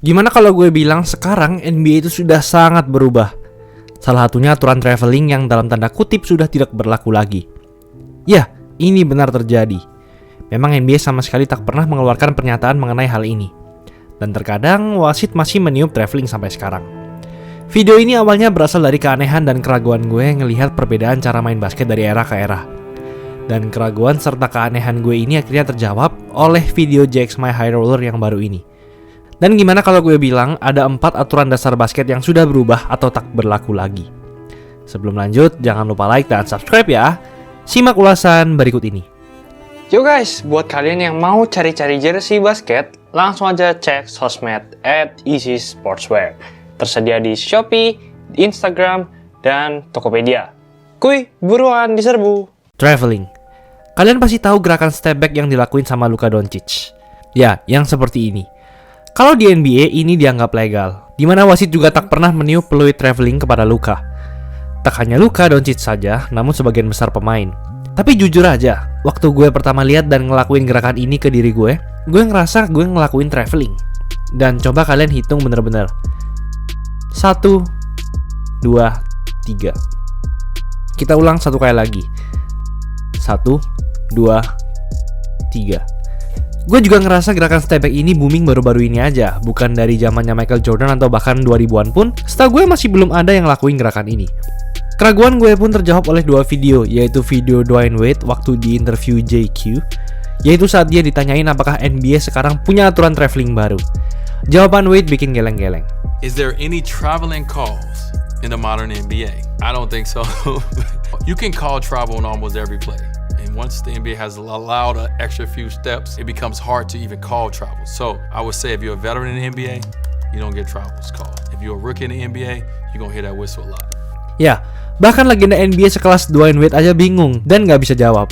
Gimana kalau gue bilang sekarang NBA itu sudah sangat berubah? Salah satunya aturan traveling yang dalam tanda kutip sudah tidak berlaku lagi. Ya, ini benar terjadi. Memang NBA sama sekali tak pernah mengeluarkan pernyataan mengenai hal ini. Dan terkadang wasit masih meniup traveling sampai sekarang. Video ini awalnya berasal dari keanehan dan keraguan gue ngelihat perbedaan cara main basket dari era ke era. Dan keraguan serta keanehan gue ini akhirnya terjawab oleh video Jax My High Roller yang baru ini. Dan gimana kalau gue bilang ada 4 aturan dasar basket yang sudah berubah atau tak berlaku lagi? Sebelum lanjut, jangan lupa like dan subscribe ya. Simak ulasan berikut ini. Yo guys, buat kalian yang mau cari-cari jersey basket, langsung aja cek sosmed @easysportswear. Tersedia di Shopee, di Instagram, dan Tokopedia. Kuy, buruan diserbu. Traveling. Kalian pasti tahu gerakan step back yang dilakuin sama Luka Doncic. Ya, yang seperti ini. Kalau di NBA ini dianggap legal, di mana wasit juga tak pernah meniup peluit traveling kepada Luka. Tak hanya Luka Doncic saja, namun sebagian besar pemain. Tapi jujur aja, waktu gue pertama lihat dan ngelakuin gerakan ini ke diri gue ngerasa gue ngelakuin traveling. Dan coba kalian hitung bener-bener. 1, 2, 3. Kita ulang satu kali lagi. 1, 2, 3. Gue juga ngerasa gerakan step back ini booming baru-baru ini aja, bukan dari zamannya Michael Jordan atau bahkan 2000-an pun, setahu gue masih belum ada yang lakuin gerakan ini. Keraguan gue pun terjawab oleh 2 video, yaitu video Dwyane Wade waktu di interview JQ, yaitu saat dia ditanyain apakah NBA sekarang punya aturan traveling baru. Jawaban Wade bikin geleng-geleng. Is there any traveling calls in the modern NBA? I don't think so. You can call travel on almost every play. And once the NBA has allowed an extra few steps, it becomes hard to even call travel. So I would say if you're a veteran in the NBA, you don't get travels called. If you're a rookie in the NBA, you're gonna hear that whistle a lot. Ya, bahkan legenda NBA sekelas Dwyane Wade aja bingung dan gak bisa jawab.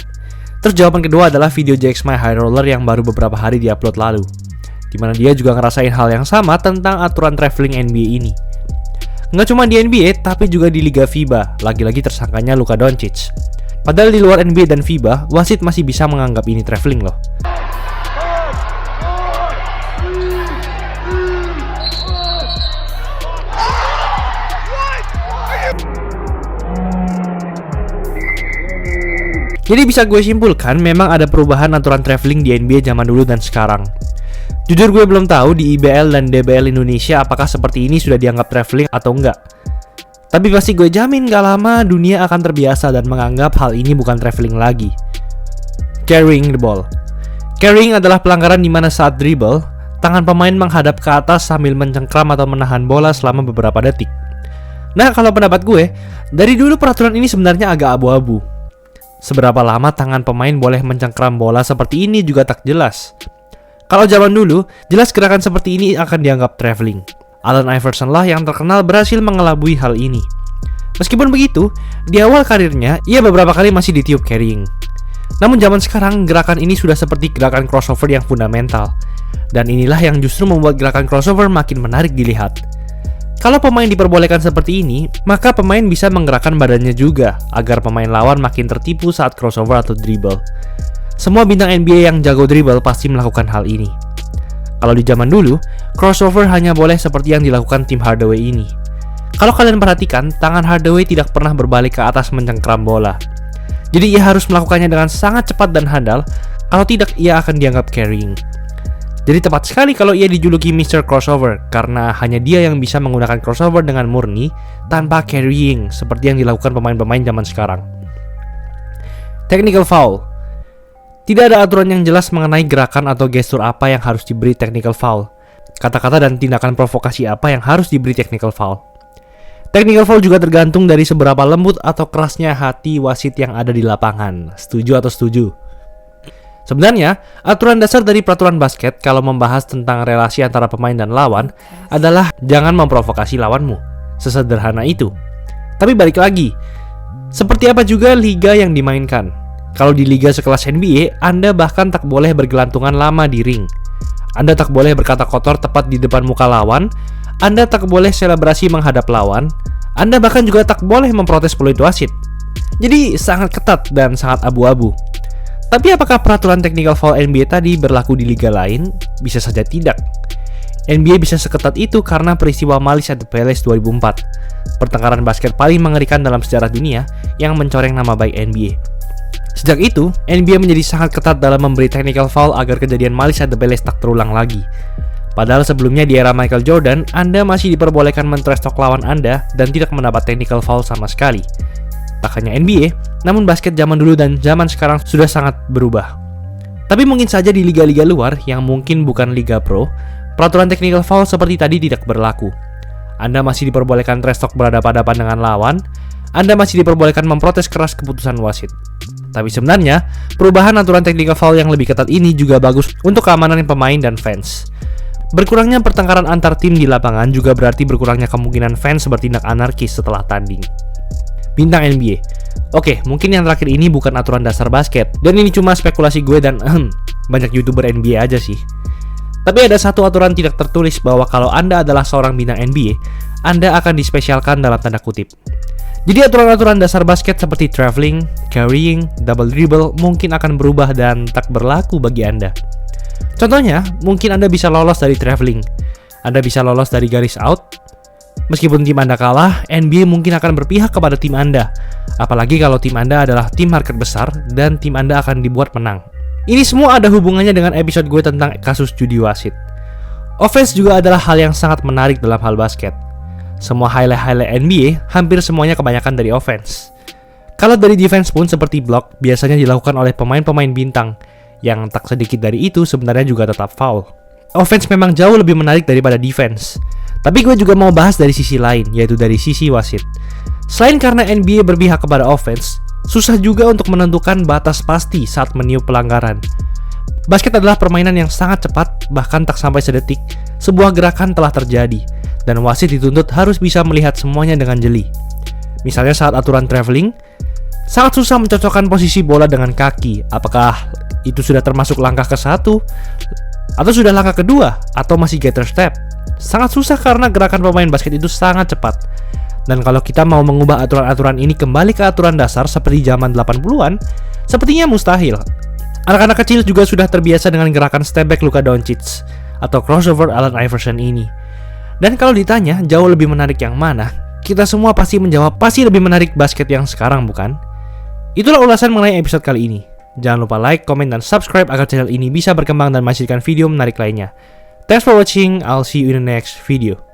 Terus jawaban kedua adalah video Jax My High Roller yang baru beberapa hari diupload lalu, dimana dia juga ngerasain hal yang sama tentang aturan traveling NBA ini. Nggak cuma di NBA, tapi juga di Liga FIBA, lagi-lagi tersangkanya Luka Doncic. Padahal di luar NBA dan FIBA, wasit masih bisa menganggap ini traveling loh. Jadi bisa gue simpulkan, memang ada perubahan aturan traveling di NBA zaman dulu dan sekarang. Jujur gue belum tahu di IBL dan DBL Indonesia apakah seperti ini sudah dianggap traveling atau enggak. Tapi pasti gue jamin gak lama dunia akan terbiasa dan menganggap hal ini bukan traveling lagi. Carrying the ball. Carrying adalah pelanggaran di mana saat dribble, tangan pemain menghadap ke atas sambil mencengkram atau menahan bola selama beberapa detik. Nah, kalau pendapat gue, dari dulu peraturan ini sebenarnya agak abu-abu. Seberapa lama tangan pemain boleh mencengkram bola seperti ini juga tak jelas. Kalau zaman dulu, jelas gerakan seperti ini akan dianggap traveling. Allen Iverson lah yang terkenal berhasil mengelabui hal ini. Meskipun begitu, di awal karirnya, ia beberapa kali masih ditiup carrying. Namun zaman sekarang, gerakan ini sudah seperti gerakan crossover yang fundamental. Dan inilah yang justru membuat gerakan crossover makin menarik dilihat. Kalau pemain diperbolehkan seperti ini, maka pemain bisa menggerakkan badannya juga, agar pemain lawan makin tertipu saat crossover atau dribble. Semua bintang NBA yang jago dribble pasti melakukan hal ini. Kalau di zaman dulu, crossover hanya boleh seperti yang dilakukan tim Hardaway ini. Kalau kalian perhatikan, tangan Hardaway tidak pernah berbalik ke atas mencengkram bola. Jadi ia harus melakukannya dengan sangat cepat dan handal, kalau tidak ia akan dianggap carrying. Jadi tepat sekali kalau ia dijuluki Mr. Crossover, karena hanya dia yang bisa menggunakan crossover dengan murni, tanpa carrying, seperti yang dilakukan pemain-pemain zaman sekarang. Technical foul. Tidak ada aturan yang jelas mengenai gerakan atau gestur apa yang harus diberi technical foul. Kata-kata dan tindakan provokasi apa yang harus diberi technical foul. Technical foul juga tergantung dari seberapa lembut atau kerasnya hati wasit yang ada di lapangan. Setuju atau setuju? Sebenarnya, aturan dasar dari peraturan basket kalau membahas tentang relasi antara pemain dan lawan adalah jangan memprovokasi lawanmu. Sesederhana itu. Tapi balik lagi, seperti apa juga liga yang dimainkan? Kalau di liga sekelas NBA, Anda bahkan tak boleh bergelantungan lama di ring. Anda tak boleh berkata kotor tepat di depan muka lawan. Anda tak boleh selebrasi menghadap lawan. Anda bahkan juga tak boleh memprotes peluit wasit. Jadi sangat ketat dan sangat abu-abu. Tapi apakah peraturan technical foul NBA tadi berlaku di liga lain? Bisa saja tidak. NBA bisa seketat itu karena peristiwa Malice at the Palace 2004, pertengkaran basket paling mengerikan dalam sejarah dunia yang mencoreng nama baik NBA. Sejak itu, NBA menjadi sangat ketat dalam memberi technical foul agar kejadian Malice at the Palace tak terulang lagi. Padahal sebelumnya di era Michael Jordan, Anda masih diperbolehkan men-trash talk lawan Anda dan tidak mendapat technical foul sama sekali. Tak hanya NBA, namun basket zaman dulu dan zaman sekarang sudah sangat berubah. Tapi mungkin saja di liga-liga luar yang mungkin bukan liga pro, peraturan technical foul seperti tadi tidak berlaku. Anda masih diperbolehkan trash talk berhadapan-hadapan dengan lawan, Anda masih diperbolehkan memprotes keras keputusan wasit. Tapi sebenarnya, perubahan aturan technical foul yang lebih ketat ini juga bagus untuk keamanan pemain dan fans. Berkurangnya pertengkaran antar tim di lapangan juga berarti berkurangnya kemungkinan fans bertindak anarkis setelah tanding. Bintang NBA. Oke, mungkin yang terakhir ini bukan aturan dasar basket, dan ini cuma spekulasi gue dan banyak YouTuber NBA aja sih. Tapi ada satu aturan tidak tertulis bahwa kalau Anda adalah seorang bintang NBA, Anda akan dispesialkan dalam tanda kutip. Jadi aturan-aturan dasar basket seperti traveling, carrying, double dribble mungkin akan berubah dan tak berlaku bagi Anda. Contohnya, mungkin Anda bisa lolos dari traveling, Anda bisa lolos dari garis out. Meskipun tim Anda kalah, NBA mungkin akan berpihak kepada tim Anda. Apalagi kalau tim Anda adalah tim market besar dan tim Anda akan dibuat menang. Ini semua ada hubungannya dengan episode gue tentang kasus judi wasit. Offense juga adalah hal yang sangat menarik dalam hal basket. Semua highlight NBA, hampir semuanya kebanyakan dari offense. Kalau dari defense pun seperti block, biasanya dilakukan oleh pemain-pemain bintang, yang tak sedikit dari itu sebenarnya juga tetap foul. Offense memang jauh lebih menarik daripada defense. Tapi gue juga mau bahas dari sisi lain, yaitu dari sisi wasit. Selain karena NBA berpihak kepada offense, susah juga untuk menentukan batas pasti saat meniup pelanggaran. Basket adalah permainan yang sangat cepat, bahkan tak sampai sedetik, sebuah gerakan telah terjadi, dan wasit dituntut harus bisa melihat semuanya dengan jeli. Misalnya saat aturan traveling, sangat susah mencocokkan posisi bola dengan kaki, apakah itu sudah termasuk langkah ke-1, atau sudah langkah kedua, atau masih getter step. Sangat susah karena gerakan pemain basket itu sangat cepat. Dan kalau kita mau mengubah aturan-aturan ini kembali ke aturan dasar seperti zaman 80-an, sepertinya mustahil. Anak-anak kecil juga sudah terbiasa dengan gerakan step back Luka Doncic atau crossover Allen Iverson ini. Dan kalau ditanya jauh lebih menarik yang mana, kita semua pasti menjawab pasti lebih menarik basket yang sekarang, bukan? Itulah ulasan mengenai episode kali ini. Jangan lupa like, komen, dan subscribe agar channel ini bisa berkembang dan menghasilkan video menarik lainnya. Thanks for watching, I'll see you in the next video.